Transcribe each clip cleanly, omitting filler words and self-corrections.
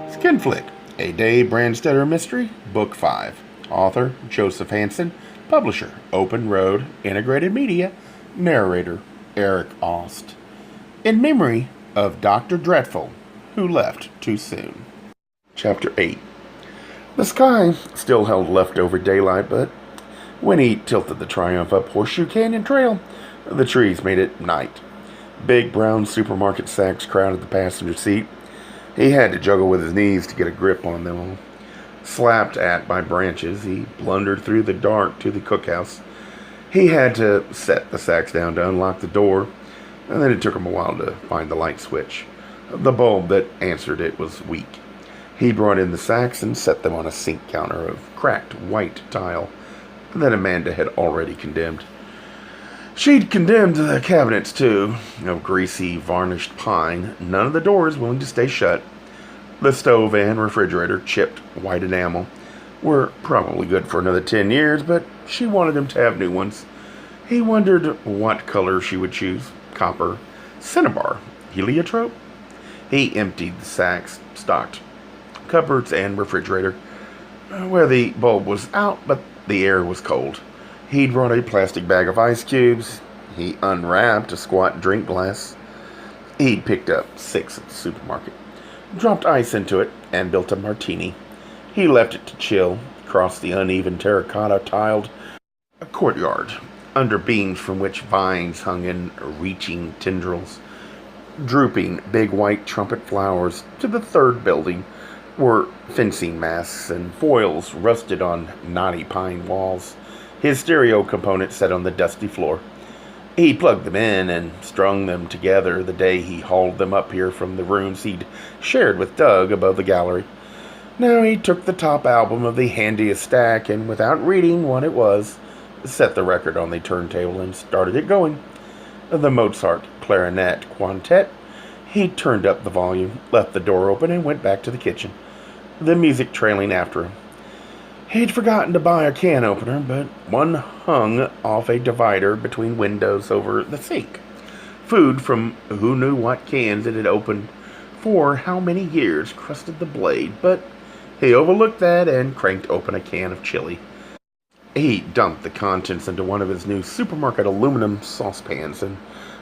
Skinflick, a Dave Brandstetter mystery, Book 5. Author, Joseph Hansen. Publisher, Open Road Integrated Media. Narrator, Eric Aust. In memory of Dr. Dreadful, who left too soon. Chapter 8. The sky still held leftover daylight, but when he tilted the Triumph up Horseshoe Canyon Trail, the trees made it night. Big brown supermarket sacks crowded the passenger seat. He had to juggle with his knees to get a grip on them all. Slapped at by branches, he blundered through the dark to the cookhouse. He had to set the sacks down to unlock the door, and then it took him a while to find the light switch. The bulb that answered it was weak. He brought in the sacks and set them on a sink counter of cracked white tile that Amanda had already condemned. She'd condemned the cabinets, too, of greasy, varnished pine, none of the doors willing to stay shut. The stove and refrigerator, chipped white enamel, were probably good for another 10 years, but she wanted him to have new ones. He wondered what color she would choose. Copper, cinnabar, heliotrope. He emptied the sacks, stocked cupboards and refrigerator, where the bulb was out, but the air was cold. He'd brought a plastic bag of ice cubes. He unwrapped a squat drink glass. He'd picked up 6 at the supermarket, dropped ice into it, and built a martini. He left it to chill, crossed the uneven terracotta-tiled courtyard, under beams from which vines hung in reaching tendrils. Drooping big white trumpet flowers to the third building were fencing masts and foils rusted on knotty pine walls. His stereo component sat on the dusty floor. He plugged them in and strung them together the day he hauled them up here from the rooms he'd shared with Doug above the gallery. Now he took the top album of the handiest stack and, without reading what it was, set the record on the turntable and started it going. The Mozart clarinet quintet. He turned up the volume, left the door open, and went back to the kitchen, the music trailing after him. He'd forgotten to buy a can opener, but one hung off a divider between windows over the sink. Food from who knew what cans it had opened for how many years crusted the blade, but he overlooked that and cranked open a can of chili. He dumped the contents into one of his new supermarket aluminum saucepans, and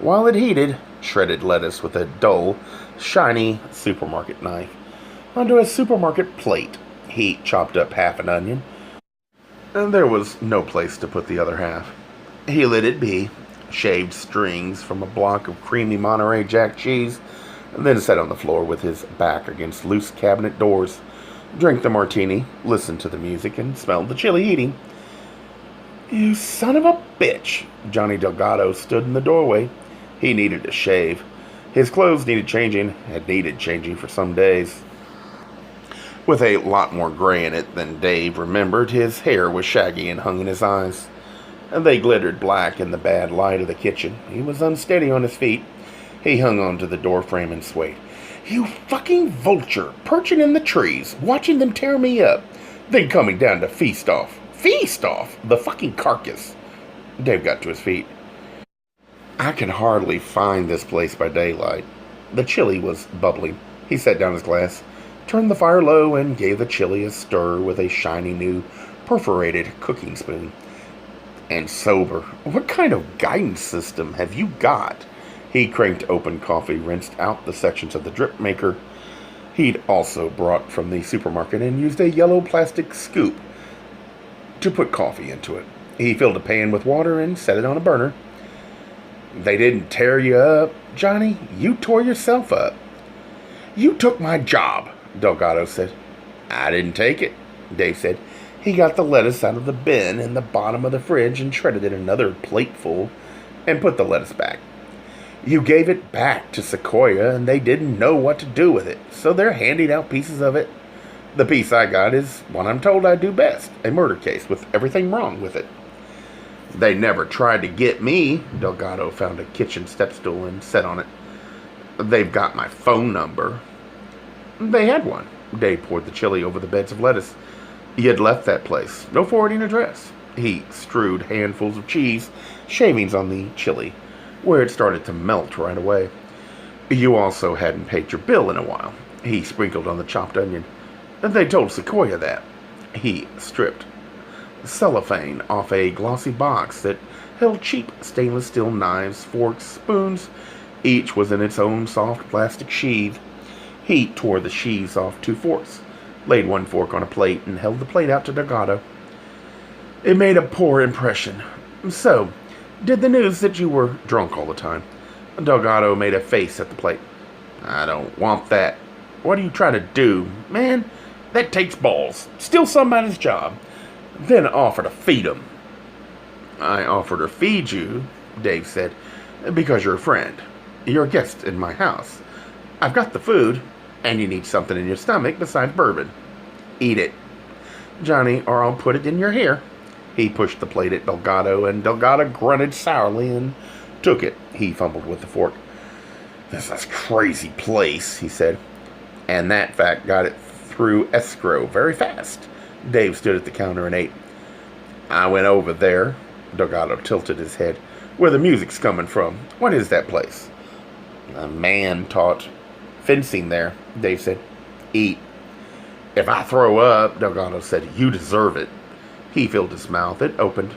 while it heated, shredded lettuce with a dull, shiny supermarket knife onto a supermarket plate. He chopped up half an onion, and there was no place to put the other half. He let it be, shaved strings from a block of creamy Monterey Jack cheese, and then sat on the floor with his back against loose cabinet doors, drank the martini, listened to the music, and smelled the chili heating. "You son of a bitch!" Johnny Delgado stood in the doorway. He needed a shave. His clothes needed changing, had needed changing for some days. With a lot more gray in it than Dave remembered, his hair was shaggy and hung in his eyes. They glittered black in the bad light of the kitchen. He was unsteady on his feet. He hung onto the doorframe and swayed. "You fucking vulture, perching in the trees, watching them tear me up, then coming down to feast off. Feast off the fucking carcass." Dave got to his feet. "I can hardly find this place by daylight." The chili was bubbling. He set down his glass, turned the fire low, and gave the chili a stir with a shiny new perforated cooking spoon. "And sober. What kind of guidance system have you got?" He cranked open coffee, rinsed out the sections of the drip maker he'd also brought from the supermarket, and used a yellow plastic scoop to put coffee into it. He filled a pan with water and set it on a burner. "They didn't tear you up, Johnny. You tore yourself up." "You took my job," Delgado said. "I didn't take it," Dave said. He got the lettuce out of the bin in the bottom of the fridge and shredded it another plateful and put the lettuce back. "You gave it back to Sequoia, and they didn't know what to do with it, so they're handing out pieces of it. The piece I got is what I'm told I do best, a murder case with everything wrong with it." "They never tried to get me." Delgado found a kitchen step stool and sat on it. "They've got my phone number." They had one. Dave poured the chili over the beds of lettuce. He had left that place. No forwarding address. He strewed handfuls of cheese, shavings on the chili, where it started to melt right away. "You also hadn't paid your bill in a while." He sprinkled on the chopped onion. They told Sequoia that. He stripped cellophane off a glossy box that held cheap stainless steel knives, forks, spoons. Each was in its own soft plastic sheath. He tore the sheaths off 2 forks, laid 1 fork on a plate, and held the plate out to Delgado. It made a poor impression. So, did the news that you were drunk all the time? Delgado made a face at the plate. I don't want that. What are you trying to do? Man, that takes balls. Steal somebody's job, then offer to feed him. I offer to feed you, Dave said, because you're a friend. You're a guest in my house. I've got the food, and you need something in your stomach besides bourbon. Eat it, Johnny, or I'll put it in your hair. He pushed the plate at Delgado, and Delgado grunted sourly and took it. He fumbled with the fork. This is a crazy place, he said. And that fact got it through escrow very fast. Dave stood at the counter and ate. I went over there. Delgado tilted his head. Where the music's coming from. What is that place? A man taught fencing there, Dave said. Eat. If I throw up, Delgado said, you deserve it. He filled his mouth. It opened.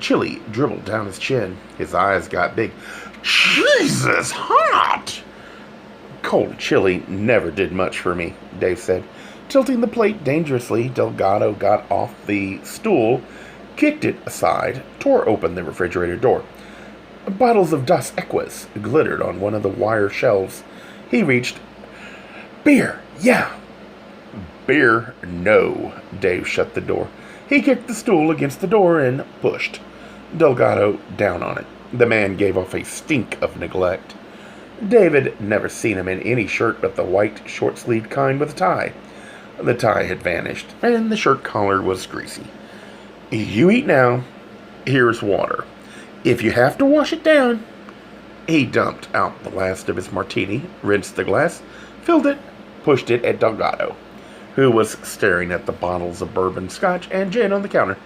Chili dribbled down his chin. His eyes got big. Jesus, hot! Cold chili never did much for me, Dave said. Tilting the plate dangerously, Delgado got off the stool, kicked it aside, tore open the refrigerator door. Bottles of Dos Equis glittered on one of the wire shelves. He reached. Beer, yeah. Beer, no. Dave shut the door. He kicked the stool against the door and pushed Delgado down on it. The man gave off a stink of neglect. David had never seen him in any shirt but the white, short-sleeved kind with a tie. The tie had vanished, and the shirt collar was greasy. You eat now. Here's water. If you have to wash it down. He dumped out the last of his martini, rinsed the glass, filled it, pushed it at Delgado, who was staring at the bottles of bourbon, scotch, and gin on the counter.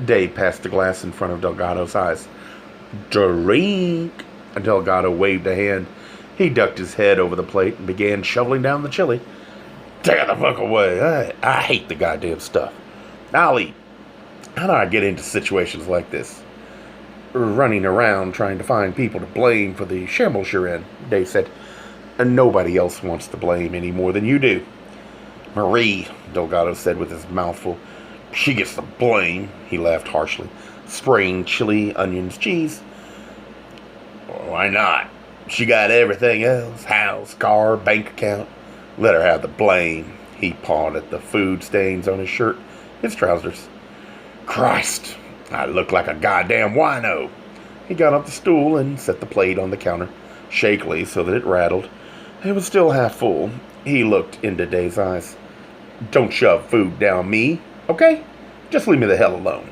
Dave passed the glass in front of Delgado's eyes. Drink! Delgado waved a hand. He ducked his head over the plate and began shoveling down the chili. Take the fuck away. I hate the goddamn stuff. I'll eat. How do I get into situations like this? Running around trying to find people to blame for the shambles you're in, Dave said. And nobody else wants to blame any more than you do. Marie, Delgado said with his mouth full. She gets the blame, he laughed harshly, spraying chili, onions, cheese. Why not? She got everything else. House, car, bank account. Let her have the blame. He pawed at the food stains on his shirt, his trousers. Christ, I look like a goddamn wino. He got off the stool and set the plate on the counter, shakily so that it rattled. It was still half full. He looked into Dave's eyes. Don't shove food down me, okay? Just leave me the hell alone.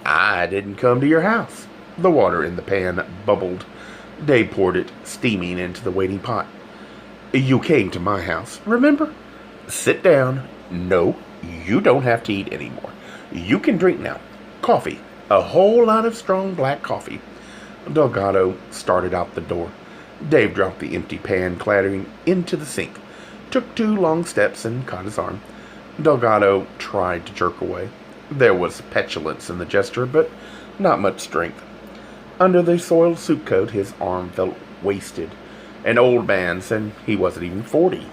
I didn't come to your house. The water in the pan bubbled. Dave poured it, steaming, into the waiting pot. You came to my house, remember? Sit down. No, you don't have to eat anymore. You can drink now. Coffee. A whole lot of strong black coffee. Delgado started out the door. Dave dropped the empty pan clattering into the sink, took 2 long steps, and caught his arm. Delgado tried to jerk away. There was petulance in the gesture, but not much strength. Under the soiled suit coat, his arm felt wasted. An old man said he wasn't even 40.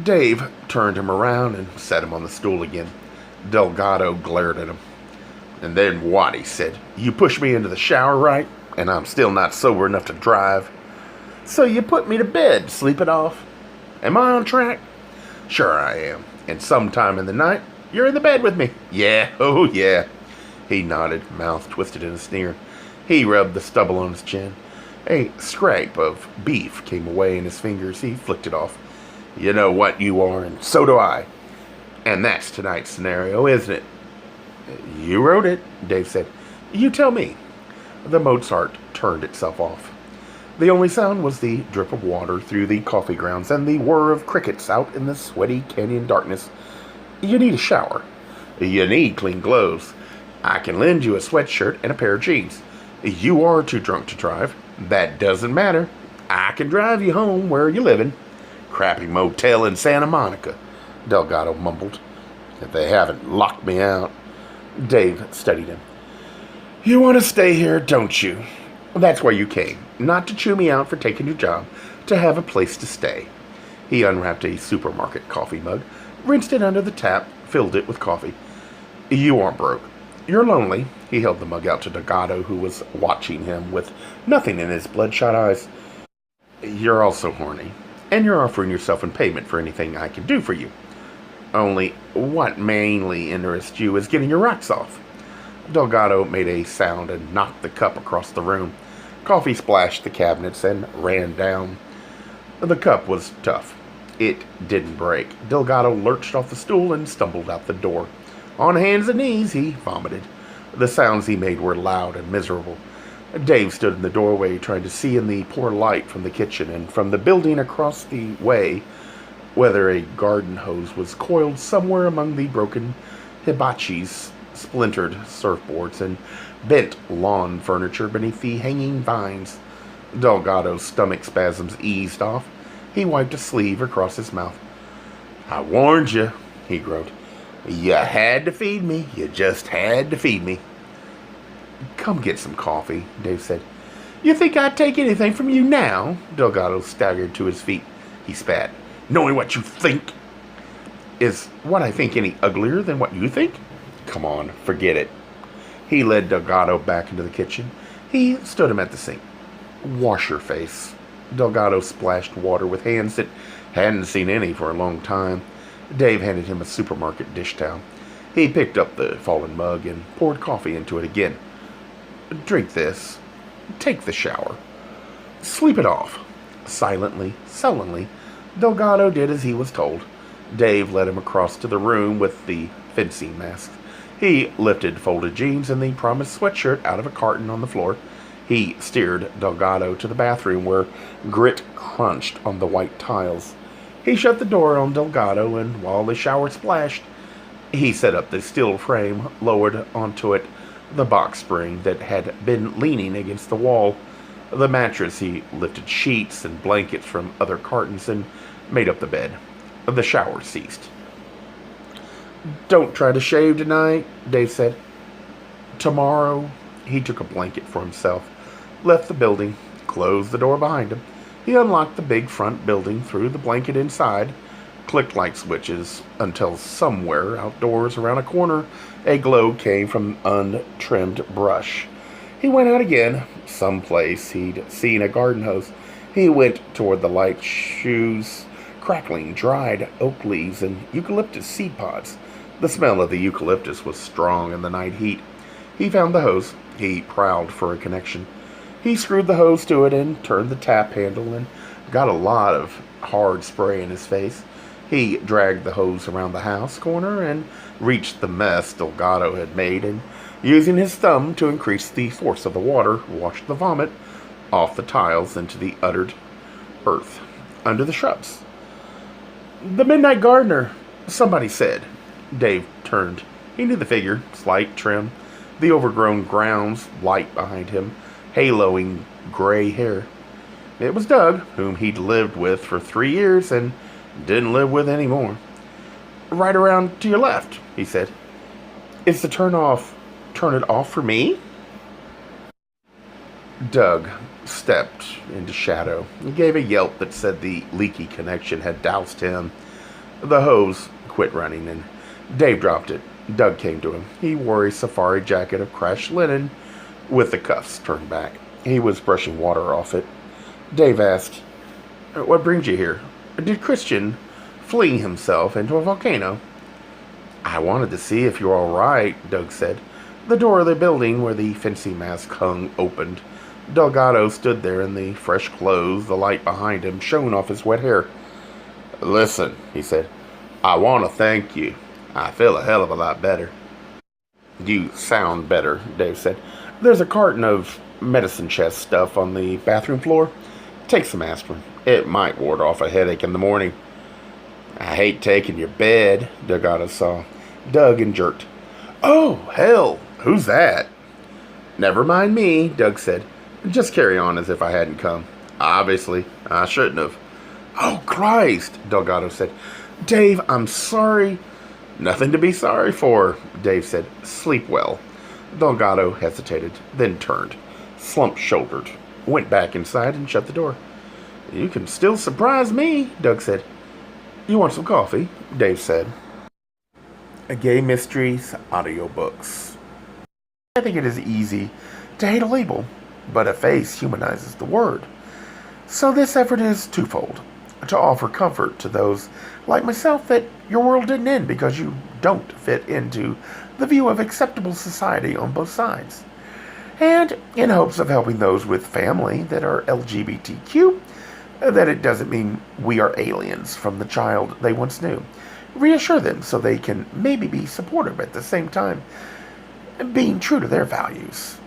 Dave turned him around and set him on the stool again. Delgado glared at him. And then what, he said. You pushed me into the shower, right? And I'm still not sober enough to drive. So you put me to bed, sleep it off. Am I on track? Sure I am. And sometime in the night, you're in the bed with me. Yeah, oh yeah. He nodded, mouth twisted in a sneer. He rubbed the stubble on his chin. A scrape of beef came away in his fingers. He flicked it off. You know what you are, and so do I. And that's tonight's scenario, isn't it? You wrote it, Dave said. You tell me. The Mozart turned itself off. The only sound was the drip of water through the coffee grounds and the whir of crickets out in the sweaty canyon darkness. You need a shower. You need clean clothes. I can lend you a sweatshirt and a pair of jeans. You are too drunk to drive. That doesn't matter. I can drive you home where you're living. crappy motel in Santa Monica," Delgado mumbled. "If they haven't locked me out." Dave studied him. "You want to stay here, don't you? That's why you came. Not to chew me out for taking your job, to have a place to stay." He unwrapped a supermarket coffee mug, rinsed it under the tap, filled it with coffee. "You aren't broke. You're lonely." He held the mug out to Delgado, who was watching him with nothing in his bloodshot eyes. "You're also horny, and you're offering yourself in payment for anything I can do for you. Only what mainly interests you is getting your rocks off." Delgado made a sound and knocked the cup across the room. Coffee splashed the cabinets and ran down. The cup was tough. It didn't break. Delgado lurched off the stool and stumbled out the door. On hands and knees, he vomited. The sounds he made were loud and miserable. Dave stood in the doorway, trying to see in the poor light from the kitchen and from the building across the way whether a garden hose was coiled somewhere among the broken hibachis, splintered surfboards, and bent lawn furniture beneath the hanging vines. Delgado's stomach spasms eased off. He wiped a sleeve across his mouth. "I warned you," he groaned. "You had to feed me. You just had to feed me." "Come get some coffee," Dave said. "You think I'd take anything from you now?" Delgado staggered to his feet. He spat. "Knowing what you think." "Is what I think any uglier than what you think?" "Come on, forget it." He led Delgado back into the kitchen. He stood him at the sink. "Wash your face." Delgado splashed water with hands that hadn't seen any for a long time. Dave handed him a supermarket dish towel. He picked up the fallen mug and poured coffee into it again. "Drink this. Take the shower. Sleep it off." Silently, sullenly, Delgado did as he was told. Dave led him across to the room with the fencing masks. He lifted folded jeans and the promised sweatshirt out of a carton on the floor. He steered Delgado to the bathroom where grit crunched on the white tiles. He shut the door on Delgado, and while the shower splashed, he set up the steel frame, lowered onto it the box spring that had been leaning against the wall. The mattress, he lifted sheets and blankets from other cartons and made up the bed. The shower ceased. "Don't try to shave tonight," Dave said. "Tomorrow." He took a blanket for himself, left the building, closed the door behind him. He unlocked the big front building, threw the blanket inside, clicked light switches until somewhere outdoors around a corner a glow came from untrimmed brush. He went out again. Someplace he'd seen a garden hose. He went toward the light, shoes crackling, dried oak leaves and eucalyptus seed pods. The smell of the eucalyptus was strong in the night heat. He found the hose. He prowled for a connection. He screwed the hose to it and turned the tap handle and got a lot of hard spray in his face. He dragged the hose around the house corner and reached the mess Delgado had made, and using his thumb to increase the force of the water, washed the vomit off the tiles into the uttered earth under the shrubs. "The Midnight Gardener," somebody said. Dave turned. He knew the figure, slight, trim, the overgrown grounds, light behind him, haloing gray hair. It was Doug, whom he'd lived with for 3 years and didn't live with anymore. "Right around to your left," he said. "Is the turn it off for me?" Doug stepped into shadow and gave a yelp that said the leaky connection had doused him. The hose quit running and Dave dropped it. Doug came to him. He wore a safari jacket of crushed linen with the cuffs turned back. He was brushing water off it. Dave asked, "What brings you here? Did Christian fling himself into a volcano?" "I wanted to see if you were all right," Doug said. The door of the building where the fencing mask hung opened. Delgado stood there in the fresh clothes. The light behind him shone off his wet hair. "Listen," he said, "I want to thank you. I feel a hell of a lot better." "You sound better," Dave said. "There's a carton of medicine chest stuff on the bathroom floor. Take some aspirin. It might ward off a headache in the morning." "I hate taking your bed," Delgado saw. Doug and jerked. "Oh, hell! Who's that?" "Never mind me," Doug said. "Just carry on as if I hadn't come." "Obviously, I shouldn't have." Oh, Christ, Delgado said. Dave, I'm sorry. Nothing to be sorry for, Dave said. Sleep well. Delgado hesitated, then turned, slump-shouldered, went back inside and shut the door. You can still surprise me, Doug said. You want some coffee? Dave said. Gay Mysteries audiobooks. I think it is easy to hate a label, but a face humanizes the word. So this effort is twofold. To offer comfort to those like myself that your world didn't end because you don't fit into the view of acceptable society on both sides. And in hopes of helping those with family that are LGBTQ, that it doesn't mean we are aliens from the child they once knew. Reassure them so they can maybe be supportive at the same time, being true to their values.